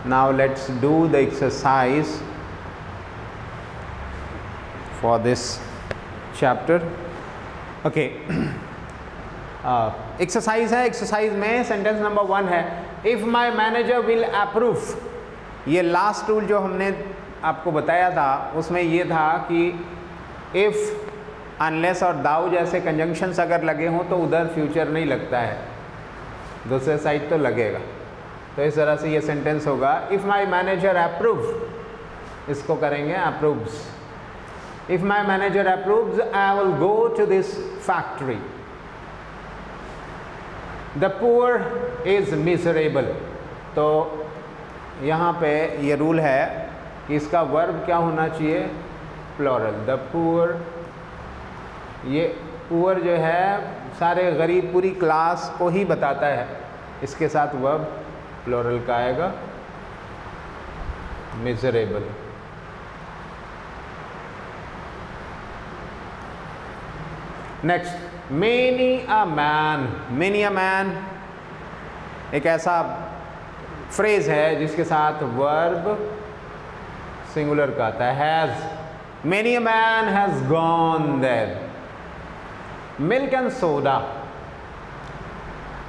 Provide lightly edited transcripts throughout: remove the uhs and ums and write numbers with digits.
Now let's do the exercise for this chapter. Okay. Exercise है, exercise में sentence number 1 है, if my manager will approve. ये last rule जो हमने आपको बताया था उसमें ये था कि इफ, अनलेस और दाउ जैसे कंजंक्शंस अगर लगे हों तो उधर फ्यूचर नहीं लगता है, दूसरे साइड तो लगेगा। तो इस तरह से ये सेंटेंस होगा, इफ माई मैनेजर अप्रूव, इसको करेंगे approves. If my manager approves I will go to this factory. The poor is miserable. तो यहाँ पे ये रूल है कि इसका वर्ब क्या होना चाहिए, प्लूरल। द पुअर, ये पुअर जो है सारे गरीब, पूरी क्लास को ही बताता है, इसके साथ वर्ब प्लूरल का आएगा, miserable. Next, many a man. Many a man एक ऐसा फ्रेज है जिसके साथ वर्ब सिंगुलर का आता है, has. Many a man has gone there. Milk and soda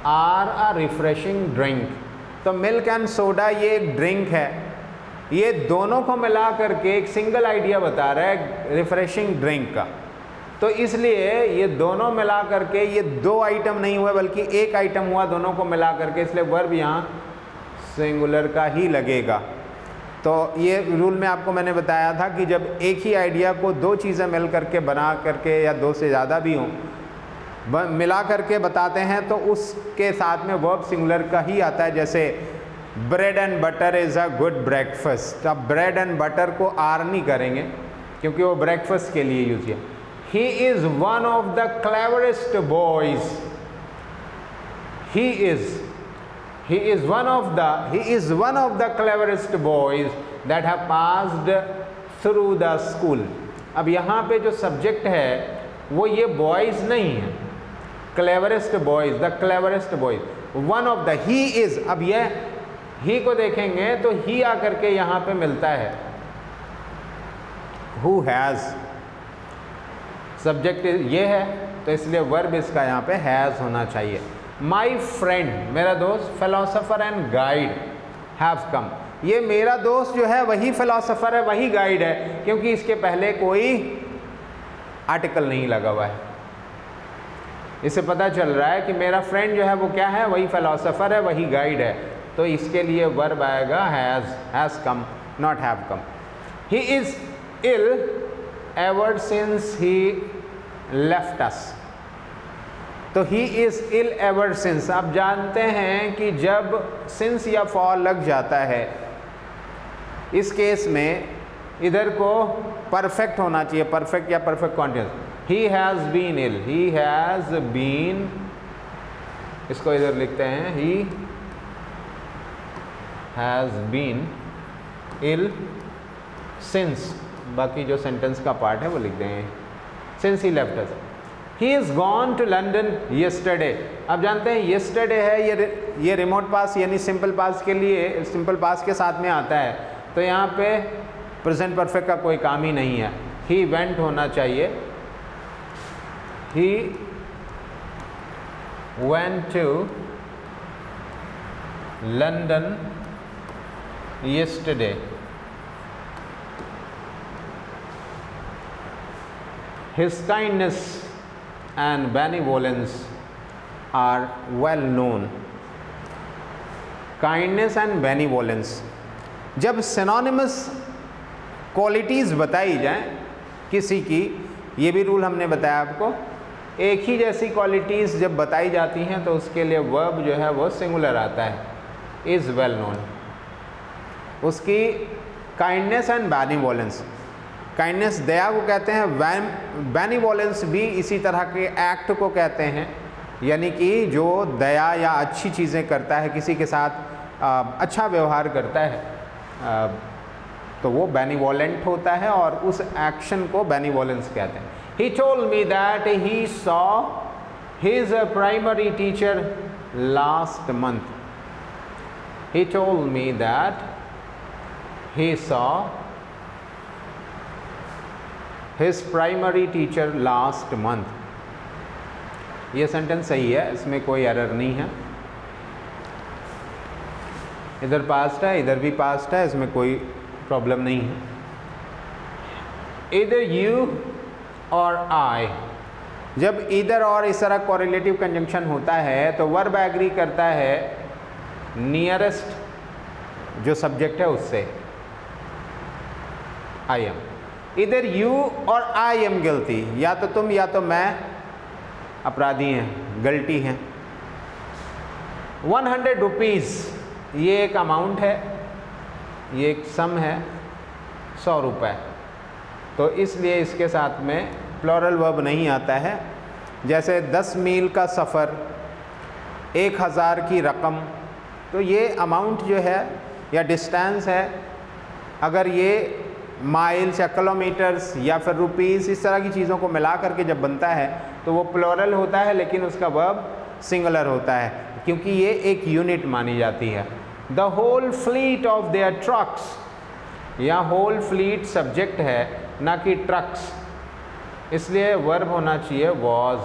are a refreshing drink. तो मिल्क एंड सोडा ये एक ड्रिंक है, ये दोनों को मिला करके एक सिंगल आइडिया बता रहा है रिफ्रेशिंग ड्रिंक का। तो इसलिए ये दोनों मिला करके, ये दो आइटम नहीं हुए बल्कि एक आइटम हुआ दोनों को मिला करके, इसलिए वर्ब यहाँ सिंगुलर का ही लगेगा। तो ये रूल में आपको मैंने बताया था कि जब एक ही आइडिया को दो चीज़ें मिल करके बना करके, या दो से ज़्यादा भी हों, मिला करके बताते हैं तो उसके साथ में वर्ब सिंगुलर का ही आता है। जैसे bread and butter is a good breakfast. अब ब्रेड एंड बटर को आर नहीं करेंगे क्योंकि वो ब्रेकफास्ट के लिए यूज़ किया। He is one of the cleverest boys. He is one of the cleverest boys that have passed through the school. अब यहाँ पे जो सब्जेक्ट है वो ये बॉयज़ नहीं है, cleverest boys, the cleverest boys, one of the, he is। अब यह he को देखेंगे तो he आकर के यहाँ पे मिलता है, who has, सब्जेक्ट ये है तो इसलिए वर्ब इसका यहाँ पे हैज़ होना चाहिए। माई फ्रेंड, मेरा दोस्त, philosopher and guide have come. ये मेरा दोस्त जो है वही फिलोसोफर है, वही गाइड है, क्योंकि इसके पहले कोई आर्टिकल नहीं लगा हुआ है। इससे पता चल रहा है कि मेरा फ्रेंड जो है वो क्या है, वही फिलोसोफर है, वही गाइड है। तो इसके लिए वर्ब आएगा has come, not have come. He is ill ever since he left us। तो he is ill ever since। आप जानते हैं कि जब since या for लग जाता है, इस केस में इधर को परफेक्ट होना चाहिए, परफेक्ट या perfect continuous. he has been ill, he has been, इसको इधर लिखते हैं, he has been ill since, बाकी जो सेंटेंस का पार्ट है वो लिख देंगे, since he left us. He is gone to London yesterday. अब जानते हैं येस्टरडे है, ये रिमोट पास यानी सिंपल पास के लिए, सिंपल पास के साथ में आता है, तो यहाँ पे प्रेजेंट परफेक्ट का कोई काम ही नहीं है, ही वेंट होना चाहिए। He went to London yesterday. His kindness and benevolence are well known। Kindness and benevolence, जब synonymous qualities बताई जाएं किसी की, ये भी रूल हमने बताया आपको, एक ही जैसी क्वालिटीज़ जब बताई जाती हैं तो उसके लिए वर्ब जो है वो सिंगुलर आता है, इज़ वेल नोन। उसकी काइंडनेस एंड बेनिवोलेंस, काइंडनेस दया को कहते हैं, बेनिवोलेंस भी इसी तरह के एक्ट को कहते हैं, यानी कि जो दया या अच्छी चीज़ें करता है, किसी के साथ अच्छा व्यवहार करता है, तो वो बेनिवोलेंट होता है और उस एक्शन को बेनिवोलेंस कहते हैं। He told me that he saw his primary teacher last month. He told me that he saw his primary teacher last month. ये सेंटेंस सही है, इसमें कोई एरर नहीं है। इधर पास्ट है, इधर भी पास्ट है, इसमें कोई प्रॉब्लम नहीं है। Either you or I, जब इधर और इस तरह कोरिलेटिव कंजंक्शन होता है तो वर्ब एग्री करता है नियरेस्ट जो सब्जेक्ट है उससे, आई एम। इधर यू और आई एम गिल्टी, या तो तुम या तो मैं अपराधी हैं, गलती हैं। 100 रुपीज़ ये एक अमाउंट है, ये एक सम है, 100 रुपये, तो इसलिए इसके साथ में प्लूरल वर्ब नहीं आता है। जैसे 10 मील का सफ़र, 1000 की रकम, तो ये अमाउंट जो है या डिस्टेंस है, अगर ये माइल्स या किलोमीटर्स या फिर रुपीज़ इस तरह की चीज़ों को मिला करके जब बनता है तो वो प्लूरल होता है, लेकिन उसका वर्ब सिंगुलर होता है क्योंकि ये एक यूनिट मानी जाती है। The whole fleet of their trucks, या होल फ्लीट सब्जेक्ट है ना कि ट्रक्स, इसलिए वर्ब होना चाहिए वॉज।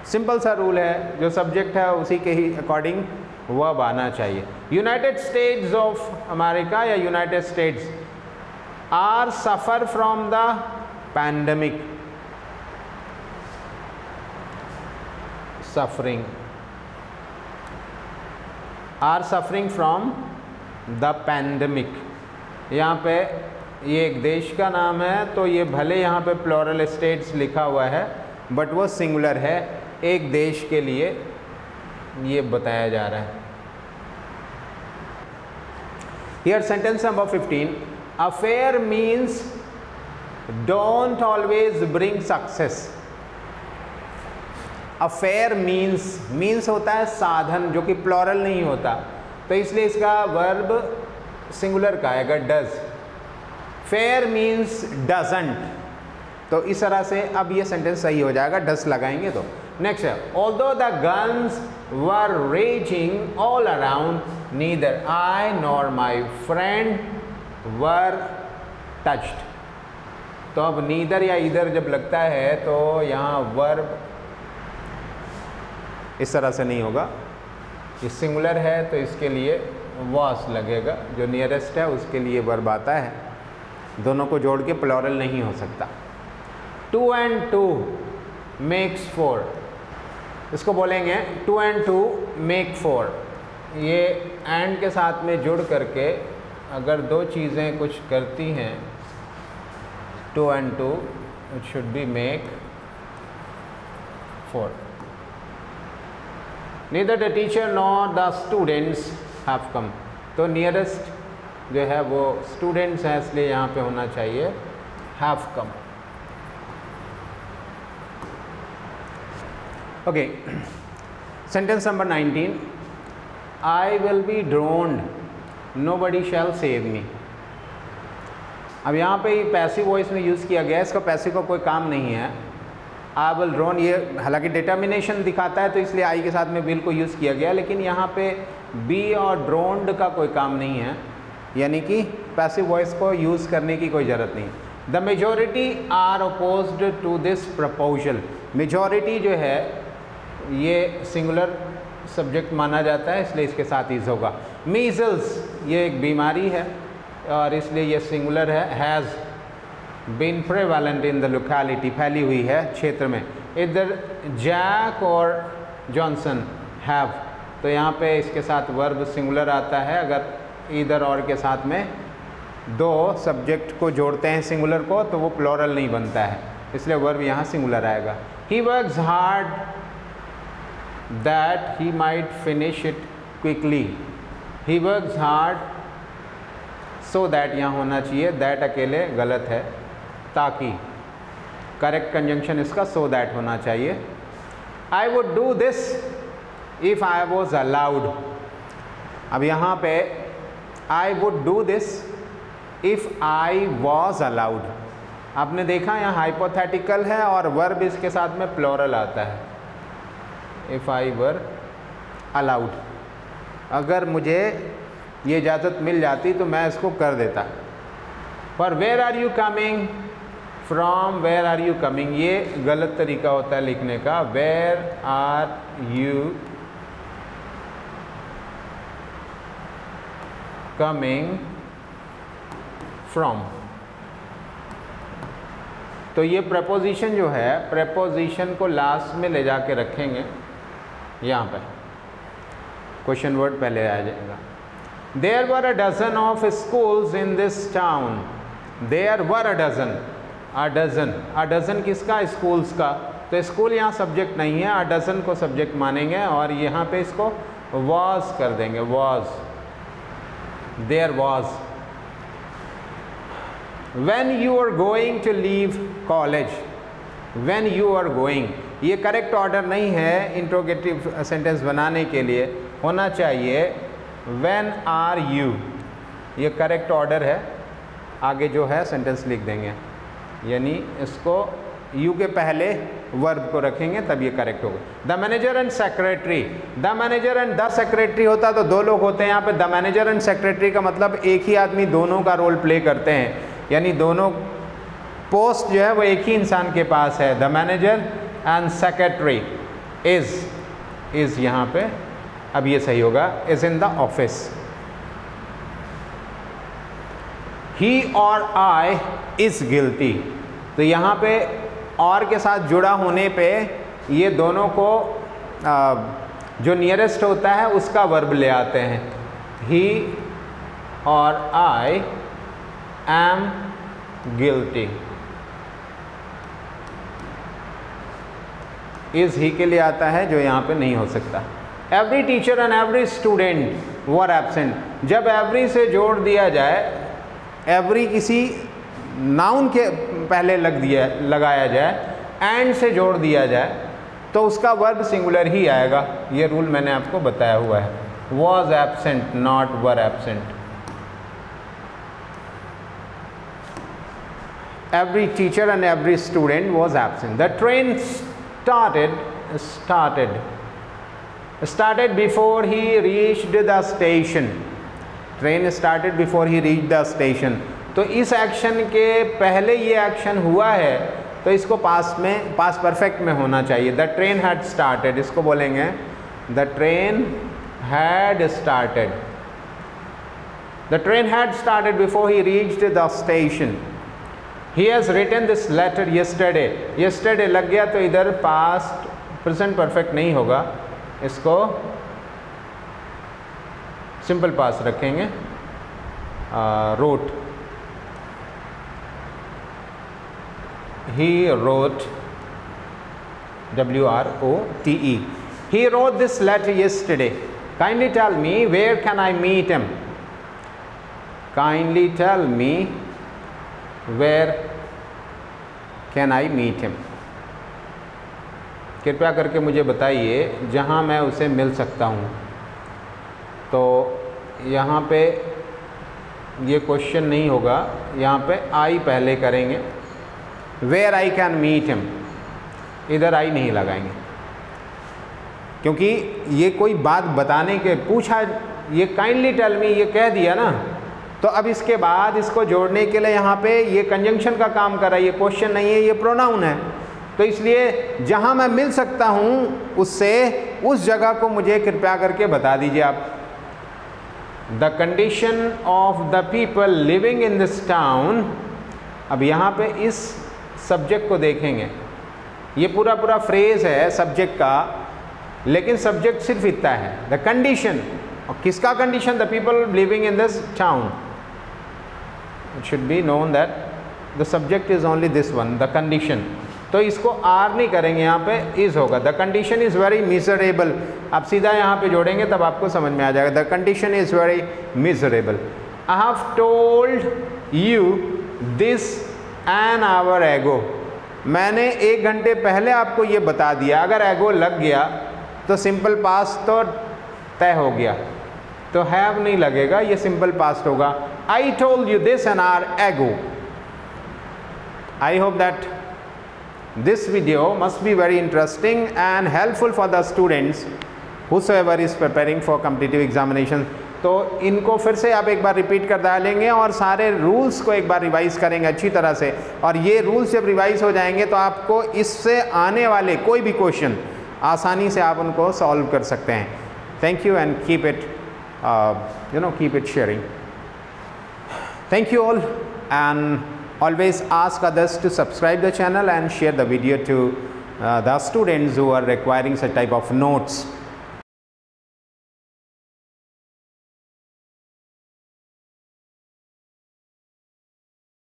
सिंपल सा रूल है, जो सब्जेक्ट है उसी के ही अकॉर्डिंग वर्ब आना चाहिए। यूनाइटेड स्टेट्स ऑफ अमेरिका या United States are suffer from the pandemic, suffering, are suffering from the pandemic. यहाँ पे ये एक देश का नाम है, तो ये भले यहाँ पे प्लूरल स्टेट्स लिखा हुआ है बट वो सिंगुलर है, एक देश के लिए ये बताया जा रहा है। Here sentence number 15, affair means don't always bring success. affair means होता है साधन, जो कि प्लूरल नहीं होता, तो इसलिए इसका वर्ब सिंगुलर का आएगा डज। फेयर मीन्स डजंट, तो इस तरह से अब ये सेंटेंस सही हो जाएगा, डज लगाएंगे तो। नेक्स्ट है, although the guns were raising all around neither I nor my friend were touched. तो अब नीदर या इधर जब लगता है तो यहाँ वर्ब इस तरह से नहीं होगा, ये सिंगुलर है तो इसके लिए वॉस लगेगा, जो नियरेस्ट है उसके लिए वर्ब आता है, दोनों को जोड़ के प्लूरल नहीं हो सकता। 2 and 2 makes 4, इसको बोलेंगे 2 and 2 make 4। ये एंड के साथ में जुड़ करके अगर दो चीज़ें कुछ करती हैं 2 and 2, it should be make 4। Neither the teacher nor the students have come, तो नियरेस्ट जो है वो स्टूडेंट्स हैं, इसलिए यहाँ पे होना चाहिए have come। Okay, sentence number 19, I will be drowned, nobody shall save me। अब यहाँ पे पैसिव वॉइस में यूज़ किया गया, इसका पैसिव का कोई काम नहीं है। आई विल ड्रोन, ये हालांकि डिटर्मिनेशन दिखाता है तो इसलिए आई के साथ में बिल को यूज़ किया गया, लेकिन यहाँ पे बी और ड्रोन्ड का कोई काम नहीं है, यानी कि पैसिव वॉइस को यूज़ करने की कोई ज़रूरत नहीं। The majority are opposed to this proposal, majority जो है ये सिंगुलर सब्जेक्ट माना जाता है, इसलिए इसके साथ ईज होगा। मीजल्स ये एक बीमारी है और इसलिए ये सिंगुलर है। Has been prevalent in the locality, फैली हुई है क्षेत्र में। इधर जैक और जॉनसन हैव, तो यहाँ पे इसके साथ वर्ब सिंगुलर आता है। अगर इधर और के साथ में दो सब्जेक्ट को जोड़ते हैं सिंगुलर को तो वो प्लूरल नहीं बनता है, इसलिए वर्ब यहाँ सिंगुलर आएगा। He works hard that he might finish it quickly, he works hard so that यहाँ होना चाहिए, दैट अकेले गलत है, ताकि करेक्ट कंजंक्शन इसका सो दैट होना चाहिए। I would do this if I was allowed, अब यहाँ पे I would do this if I was allowed, आपने देखा यहाँ हाइपोथेटिकल है और वर्ब इसके साथ में प्लूरल आता है। इफ़ आई वर अलाउड, अगर मुझे ये इजाज़त मिल जाती तो मैं इसको कर देता। पर where are you coming from, where are you coming, ये गलत तरीका होता है लिखने का। Where are you coming from, तो ये प्रपोजिशन जो है, प्रपोजिशन को लास्ट में ले जाके रखेंगे यहाँ पे, क्वेश्चन वर्ड पहले आ जाएगा। There were a dozen of schools in this town, there were a dozen, a dozen, a dozen किसका, स्कूल्स का, तो स्कूल यहाँ सब्जेक्ट नहीं है, अ डजन को सब्जेक्ट मानेंगे और यहाँ पे इसको वॉज कर देंगे, was, there was. When you are going to leave college, when you are going, ये करेक्ट ऑर्डर नहीं है इंट्रोगेटिव सेंटेंस बनाने के लिए, होना चाहिए when are you, ये करेक्ट ऑर्डर है। आगे जो है सेंटेंस लिख देंगे, यानी इसको यू के पहले वर्ब को रखेंगे तब ये करेक्ट होगा। The manager and secretary, the manager and the secretary होता तो दो लोग होते हैं, यहाँ पे द मैनेजर एंड सेक्रेटरी का मतलब एक ही आदमी दोनों का रोल प्ले करते हैं, यानी दोनों पोस्ट जो है वो एक ही इंसान के पास है। The manager and secretary is यहाँ पे, अब ये सही होगा, इज इन द ऑफिस। ही और आई इज गिल्टी, तो यहाँ पे और के साथ जुड़ा होने पे ये दोनों को जो नियरेस्ट होता है उसका वर्ब ले आते हैं। ही और आई am guilty, is ही के लिए आता है जो यहाँ पे नहीं हो सकता। Every teacher and every student were absent, जब every से जोड़ दिया जाए, every किसी नाउन के पहले लगाया जाए, and से जोड़ दिया जाए तो उसका वर्ब सिंगुलर ही आएगा। ये रूल मैंने आपको बताया हुआ है। Was absent not were absent। Every teacher and every student was absent. The train started before he reached the station. Train started before he reached the station. तो इस एक्शन के पहले ये एक्शन हुआ है तो इसको पास्ट में, पास्ट परफेक्ट में होना चाहिए। The train had started, इसको बोलेंगे The train had started. The train had started before he reached the station. He has written this letter yesterday. Yesterday लग गया तो इधर पास्ट प्रेजेंट परफेक्ट नहीं होगा, इसको सिंपल पास्ट रखेंगे। wrote, he wrote, W-R-O-T-E. He wrote this letter yesterday. Kindly tell me where can I meet him. Kindly tell me where can I meet him. कृपया करके मुझे बताइए जहाँ मैं उसे मिल सकता हूँ। तो यहाँ पे ये क्वेश्चन नहीं होगा, यहाँ पे आई पहले करेंगे। Where I can meet him, इधर आई नहीं लगाएंगे क्योंकि ये कोई बात बताने के पूछा, ये काइंडली टेल मी ये कह दिया ना, तो अब इसके बाद इसको जोड़ने के लिए यहाँ पे ये कंजंक्शन का काम कर रहा है, ये क्वेश्चन नहीं है, ये प्रोनाउन है। तो इसलिए जहाँ मैं मिल सकता हूँ उससे, उस जगह को मुझे कृपया करके बता दीजिए आप। The condition of the people living in this town, अब यहाँ पे इस सब्जेक्ट को देखेंगे, ये पूरा पूरा फ्रेज है सब्जेक्ट का, लेकिन सब्जेक्ट सिर्फ इतना है, द कंडीशन। और किसका condition? The people living in this town. It should be known that the subject is only this one, the condition. तो इसको आर नहीं करेंगे, यहाँ पे इज होगा। The condition is very miserable, आप सीधा यहाँ पे जोड़ेंगे तब आपको समझ में आ जाएगा। The condition is very miserable. I have told you this an hour एगो, मैंने 1 घंटे पहले आपको ये बता दिया। अगर एगो लग गया तो सिंपल पास्ट तो तय हो गया, तो हैव नहीं लगेगा, ये सिंपल पास्ट होगा। I told you this an hour एगो। I hope that this video must be very interesting and helpful for the students whosoever is preparing for competitive examinations. तो इनको फिर से आप एक बार रिपीट कर डालेंगे और सारे रूल्स को एक बार रिवाइज करेंगे अच्छी तरह से, और ये रूल्स जब रिवाइज हो जाएंगे तो आपको इससे आने वाले कोई भी क्वेश्चन आसानी से आप उनको सॉल्व कर सकते हैं। Thank you and keep it keep it sharing. Thank you all, and always ask others to subscribe the channel and share the video to the students who are requiring such type of notes.